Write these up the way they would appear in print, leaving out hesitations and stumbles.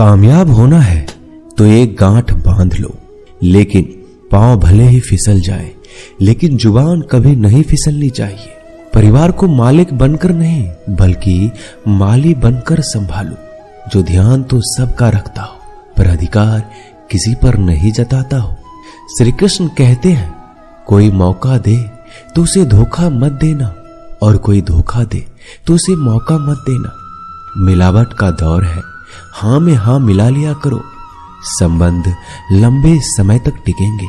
कामयाब होना है तो एक गांठ बांध लो, लेकिन पांव भले ही फिसल जाए, लेकिन जुबान कभी नहीं फिसलनी चाहिए। परिवार को मालिक बनकर नहीं बल्कि माली बनकर संभालो, जो ध्यान तो सबका रखता हो पर अधिकार किसी पर नहीं जताता हो। श्री कृष्ण कहते हैं, कोई मौका दे तो उसे धोखा मत देना, और कोई धोखा दे तो उसे मौका मत देना। मिलावट का दौर है, हां में हां मिला लिया करो, संबंध लंबे समय तक टिकेंगे।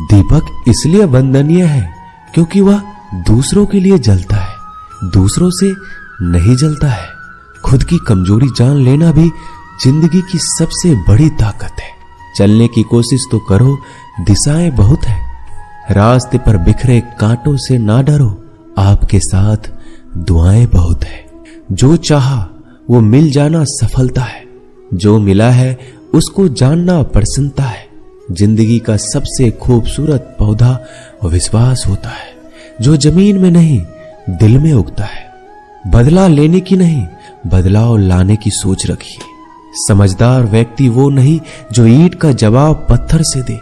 दीपक इसलिए वंदनीय है क्योंकि वह दूसरों के लिए जलता है, दूसरों से नहीं जलता है। खुद की कमजोरी जान लेना भी जिंदगी की सबसे बड़ी ताकत है। चलने की कोशिश तो करो, दिशाएं बहुत है। रास्ते पर बिखरे कांटों से ना डरो, आपके साथ दुआएं बहुत है। जो चाहा वो मिल जाना सफलता है, जो मिला है उसको जानना प्रसन्नता है। जिंदगी का सबसे खूबसूरत पौधा विश्वास होता है, जो जमीन में नहीं दिल में उगता है। बदला लेने की नहीं, बदलाव लाने की सोच रखिए। समझदार व्यक्ति वो नहीं जो ईंट का जवाब पत्थर से दे,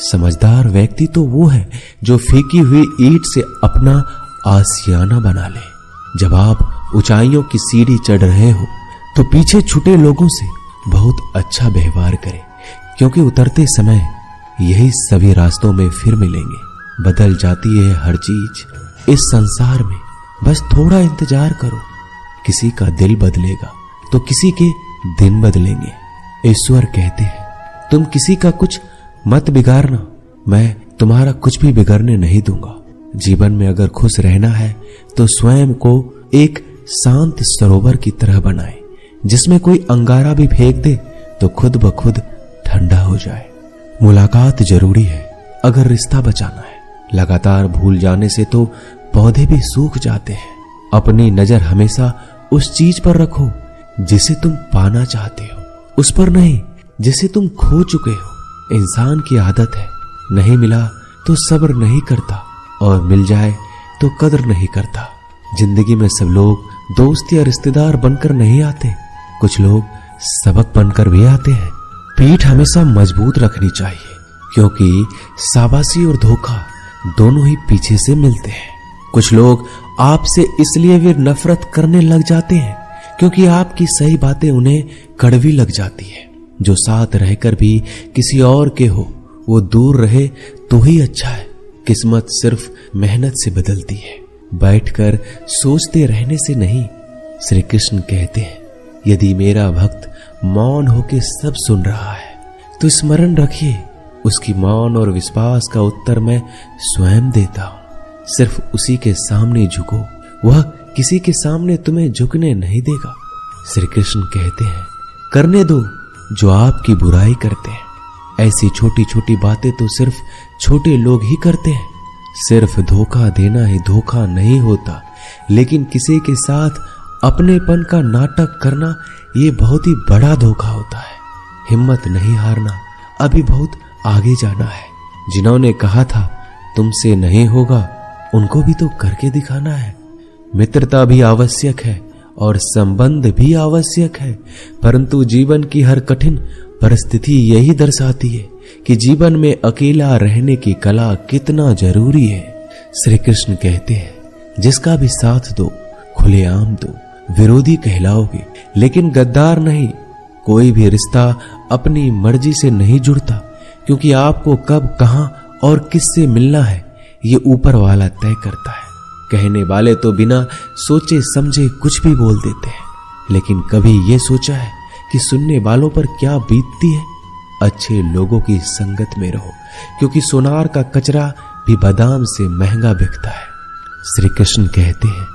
समझदार व्यक्ति तो वो है जो फीकी हुई ईंट से अपना आशियाना बना ले। जब आप ऊंचाइयों की सीढ़ी चढ़ रहे हो तो पीछे छूटे लोगों से बहुत अच्छा व्यवहार करें, क्योंकि उतरते समय यही सभी रास्तों में फिर मिलेंगे। बदल जाती है हर चीज इस संसार में, बस थोड़ा इंतजार करो। किसी का दिल बदलेगा तो किसी के दिन बदलेंगे। ईश्वर कहते हैं, तुम किसी का कुछ मत बिगाड़ना, मैं तुम्हारा कुछ भी बिगड़ने नहीं दूंगा। जीवन में अगर खुश रहना है तो स्वयं को एक शांत सरोवर की तरह बनाए, जिसमें कोई अंगारा भी फेंक दे तो खुद ब खुद ठंडा हो जाए। मुलाकात जरूरी है अगर रिश्ता बचाना है। लगातार भूल जाने से तो पौधे भी सूख जाते हैं। अपनी नजर हमेशा उस चीज पर रखो जिसे तुम पाना चाहते हो, उस पर नहीं जिसे तुम खो चुके हो। इंसान की आदत है, नहीं मिला तो सब्र नहीं करता, और मिल जाए तो कदर नहीं करता। जिंदगी में सब लोग दोस्त या रिश्तेदार बनकर नहीं आते, कुछ लोग सबक बनकर भी आते हैं। पीठ हमेशा मजबूत रखनी चाहिए, क्योंकि शाबाशी और धोखा दोनों ही पीछे से मिलते हैं। कुछ लोग आपसे इसलिए भी नफरत करने लग जाते हैं क्योंकि आपकी सही बातें उन्हें कड़वी लग जाती है। जो साथ रहकर भी किसी और के हो, वो दूर रहे तो ही अच्छा है। किस्मत सिर्फ मेहनत से बदलती है, बैठकर सोचते रहने से नहीं। श्री कृष्ण कहते हैं, यदि मेरा भक्त मौन होके सब सुन रहा है तो स्मरण रखिए, उसकी मौन और विश्वास का उत्तर मैं स्वयं देता हूं। सिर्फ उसी के सामने झुको, वह किसी के सामने तुम्हें झुकने नहीं देगा। श्री कृष्ण कहते हैं, करने दो जो आपकी बुराई करते हैं। ऐसी छोटी छोटी बातें तो सिर्फ छोटे लोग ही करते हैं। सिर्फ धोखा देना ही धोखा नहीं होता, लेकिन किसी के साथ अपनेपन का नाटक करना ये बहुत ही बड़ा धोखा होता है। हिम्मत नहीं हारना, अभी बहुत आगे जाना है। जिन्होंने कहा था तुमसे नहीं होगा, उनको भी तो करके दिखाना है। मित्रता भी आवश्यक है और संबंध भी आवश्यक है, परंतु जीवन की हर कठिन परिस्थिति यही दर्शाती है कि जीवन में अकेला रहने की कला कितना जरूरी है। श्री कृष्ण कहते हैं, जिसका भी साथ दो खुलेआम दो, विरोधी कहलाओगे लेकिन गद्दार नहीं। कोई भी रिश्ता अपनी मर्जी से नहीं जुड़ता, क्योंकि आपको कब, कहां और किससे मिलना है ये ऊपर वाला तय करता है। कहने वाले तो बिना सोचे समझे कुछ भी बोल देते हैं, लेकिन कभी ये सोचा है कि सुनने वालों पर क्या बीतती है? अच्छे लोगों की संगत में रहो, क्योंकि सोनार का कचरा भी बादाम से महंगा बिकता है। श्री कृष्ण कहते हैं,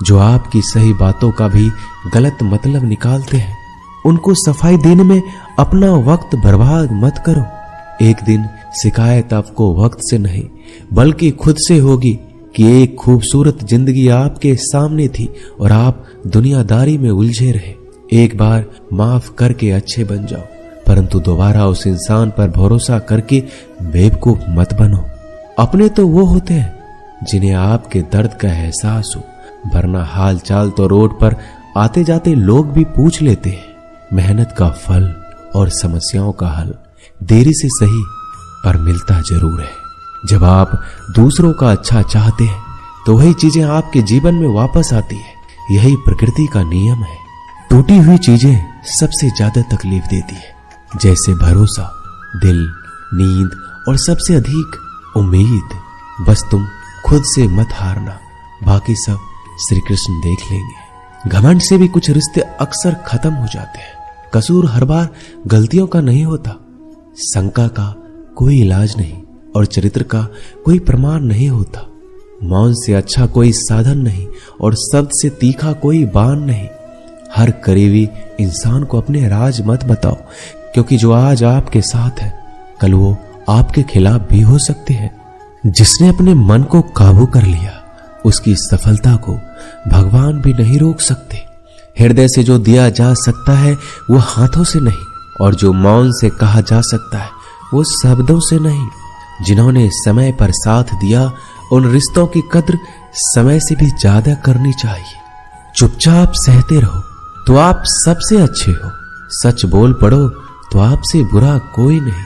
जो आपकी सही बातों का भी गलत मतलब निकालते हैं, उनको सफाई देने में अपना वक्त बर्बाद मत करो। एक दिन शिकायत आपको वक्त से नहीं बल्कि खुद से होगी कि एक खूबसूरत जिंदगी आपके सामने थी और आप दुनियादारी में उलझे रहे। एक बार माफ करके अच्छे बन जाओ, परंतु दोबारा उस इंसान पर भरोसा करके बेवकूफ मत बनो। अपने तो वो होते हैं जिन्हें आपके दर्द का एहसास हो, वरना हाल चाल तो रोड पर आते जाते लोग भी पूछ लेते हैं। मेहनत का फल और समस्याओं का हल देरी से सही पर मिलता जरूर है। जब आप दूसरों का अच्छा चाहते हैं तो वही चीजें आपके जीवन में वापस आती है। यही प्रकृति का नियम है। टूटी हुई चीजें सबसे ज्यादा तकलीफ देती है, जैसे भरोसा, दिल, नींद और सबसे अधिक उम्मीद। बस तुम खुद से मत हारना, बाकी सब श्री कृष्ण देख लेंगे। घमंड से भी कुछ रिश्ते अक्सर खत्म हो जाते हैं। कसूर हर बार गलतियों का नहीं होता। शंका का कोई इलाज नहीं और चरित्र का कोई प्रमाण नहीं होता। मौन से अच्छा कोई साधन नहीं और शब्द से तीखा कोई बाण नहीं। हर करीबी इंसान को अपने राज मत बताओ, क्योंकि जो आज आपके साथ है कल वो आपके खिलाफ भी हो सकते हैं। जिसने अपने मन को काबू कर लिया उसकी सफलता को भगवान भी नहीं रोक सकते। हृदय से जो दिया जा सकता है वो हाथों से नहीं, और जो मौन से कहा जा सकता है वो शब्दों से नहीं। जिन्होंने समय पर साथ दिया उन रिश्तों की कद्र समय से भी ज्यादा करनी चाहिए। चुपचाप सहते रहो तो आप सबसे अच्छे हो, सच बोल पड़ो तो आपसे बुरा कोई नहीं।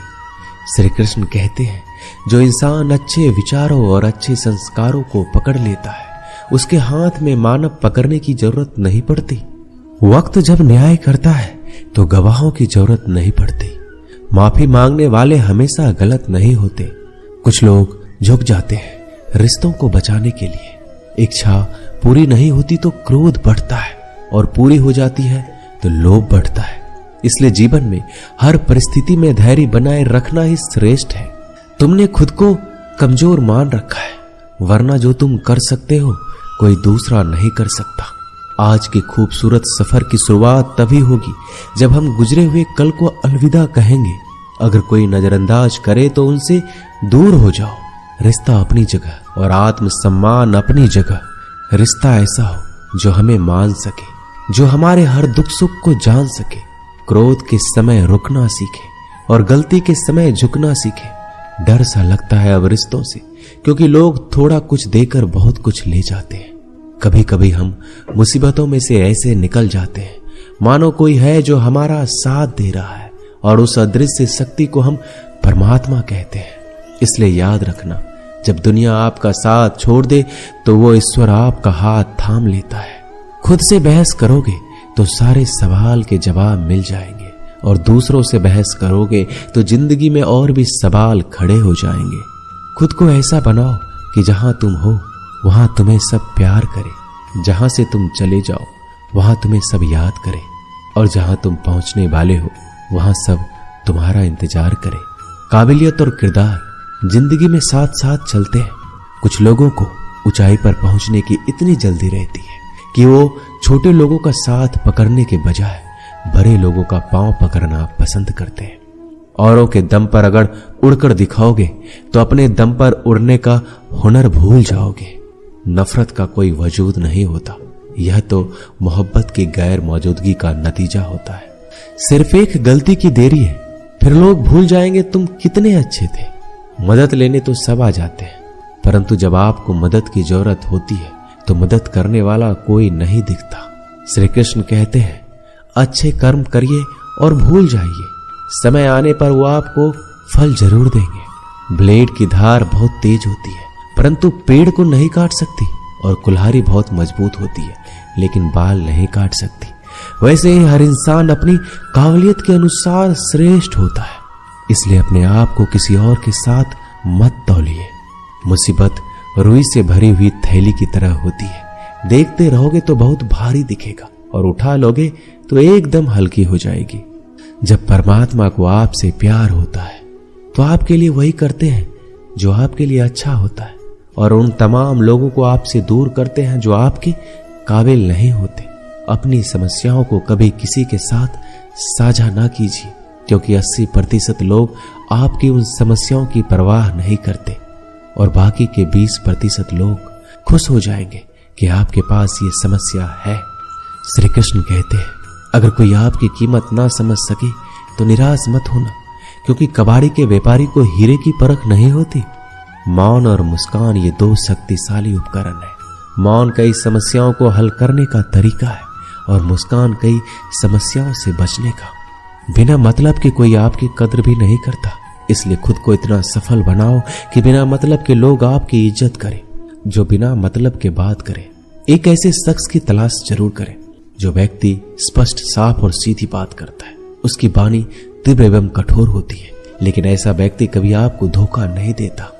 श्री कृष्ण कहते हैं, जो इंसान अच्छे विचारों और अच्छे संस्कारों को पकड़ लेता है उसके हाथ में मानव पकड़ने की जरूरत नहीं पड़ती। वक्त जब न्याय करता है तो गवाहों की जरूरत नहीं पड़ती। माफी मांगने वाले हमेशा गलत नहीं होते। कुछ लोग झुक जाते हैं रिश्तों को बचाने के लिए। इच्छा पूरी नहीं होती तो क्रोध बढ़ता है, और पूरी हो जाती है तो लोभ बढ़ता है। इसलिए जीवन में हर परिस्थिति में धैर्य बनाए रखना ही श्रेष्ठ है। तुमने खुद को कमजोर मान रखा है, वरना जो तुम कर सकते हो कोई दूसरा नहीं कर सकता। आज के खूबसूरत सफर की शुरुआत तभी होगी जब हम गुजरे हुए कल को अलविदा कहेंगे। अगर कोई नजरअंदाज करे तो उनसे दूर हो जाओ। रिश्ता अपनी जगह और आत्मसम्मान अपनी जगह। रिश्ता ऐसा हो जो हमें मान सके, जो हमारे हर दुख सुख को जान सके, क्रोध के समय रुकना सीखे और गलती के समय झुकना सीखे। डर सा लगता है अब रिश्तों से, क्योंकि लोग थोड़ा कुछ देकर बहुत कुछ ले जाते हैं। कभी कभी हम मुसीबतों में से ऐसे निकल जाते हैं मानो कोई है जो हमारा साथ दे रहा है, और उस अदृश्य शक्ति को हम परमात्मा कहते हैं। इसलिए याद रखना, जब दुनिया आपका साथ छोड़ दे तो वो ईश्वर आपका हाथ थाम लेता है। खुद से बहस करोगे तो सारे सवाल के जवाब मिल जाएंगे, और दूसरों से बहस करोगे तो जिंदगी में और भी सवाल खड़े हो जाएंगे। खुद को ऐसा बनाओ कि जहां तुम हो वहां तुम्हें सब प्यार करे, जहां से तुम चले जाओ वहां तुम्हें सब याद करे, और जहां तुम पहुंचने वाले हो वहां सब तुम्हारा इंतजार करे। काबिलियत और किरदार जिंदगी में साथ साथ चलते हैं। कुछ लोगों को ऊंचाई पर पहुंचने की इतनी जल्दी रहती है कि वो छोटे लोगों का साथ पकड़ने के बजाय बड़े लोगों का पांव पकड़ना पसंद करते हैं। औरों के दम पर अगर उड़कर दिखाओगे तो अपने दम पर उड़ने का हुनर भूल जाओगे। नफरत का कोई वजूद नहीं होता, यह तो मोहब्बत की गैर मौजूदगी का नतीजा होता है। सिर्फ एक गलती की देरी है, फिर लोग भूल जाएंगे तुम कितने अच्छे थे। मदद लेने तो सब आ जाते हैं, परंतु जब आपको मदद की जरूरत होती है तो मदद करने वाला कोई नहीं दिखता। श्री कृष्ण कहते हैं, अच्छे कर्म करिए और भूल जाइए, समय आने पर वो आपको फल जरूर देंगे। ब्लेड की धार बहुत तेज होती है, परंतु पेड़ को नहीं काट सकती, और कुल्हाड़ी बहुत मजबूत होती है लेकिन बाल नहीं काट सकती। वैसे ही हर इंसान अपनी काबिलियत के अनुसार श्रेष्ठ होता है। इसलिए अपने आप को किसी और के साथ मत तौलिए। मुसीबत रुई से भरी हुई थैली की तरह होती है, देखते रहोगे तो बहुत भारी दिखेगा और उठा लोगे तो एकदम हल्की हो जाएगी। जब परमात्मा को आपसे प्यार होता है तो आपके लिए वही करते हैं जो आपके लिए अच्छा होता है, और उन तमाम लोगों को आपसे दूर करते हैं जो आपके काबिल नहीं होते। अपनी समस्याओं को कभी किसी के साथ साझा ना कीजिए, क्योंकि 80% लोग आपकी उन समस्याओं की परवाह नहीं करते, और बाकी के 20% लोग खुश हो जाएंगे कि आपके पास ये समस्या है। श्री कृष्ण कहते हैं, अगर कोई आपकी कीमत ना समझ सके तो निराश मत होना, क्योंकि कबाड़ी के व्यापारी को हीरे की परख नहीं होती। मौन और मुस्कान ये दो शक्तिशाली उपकरण है। मौन कई समस्याओं को हल करने का तरीका है, और मुस्कान कई समस्याओं से बचने का। बिना मतलब के कोई आपकी कद्र भी नहीं करता, इसलिए खुद को इतना सफल बनाओ कि बिना मतलब के लोग आपकी इज्जत करें। जो बिना मतलब के बात करे, एक ऐसे शख्स की तलाश जरूर करें जो व्यक्ति स्पष्ट, साफ और सीधी बात करता है। उसकी वाणी तीव्र एवं कठोर होती है, लेकिन ऐसा व्यक्ति कभी आपको धोखा नहीं देता।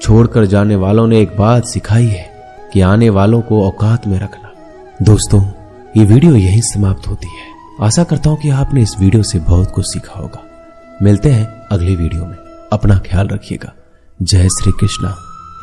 छोड़कर जाने वालों ने एक बात सिखाई है कि आने वालों को औकात में रखना। दोस्तों, ये वीडियो यहीं समाप्त होती है। आशा करता हूं कि आपने इस वीडियो से बहुत कुछ सीखा होगा। मिलते हैं अगली वीडियो में। अपना ख्याल रखिएगा। जय श्री कृष्णा।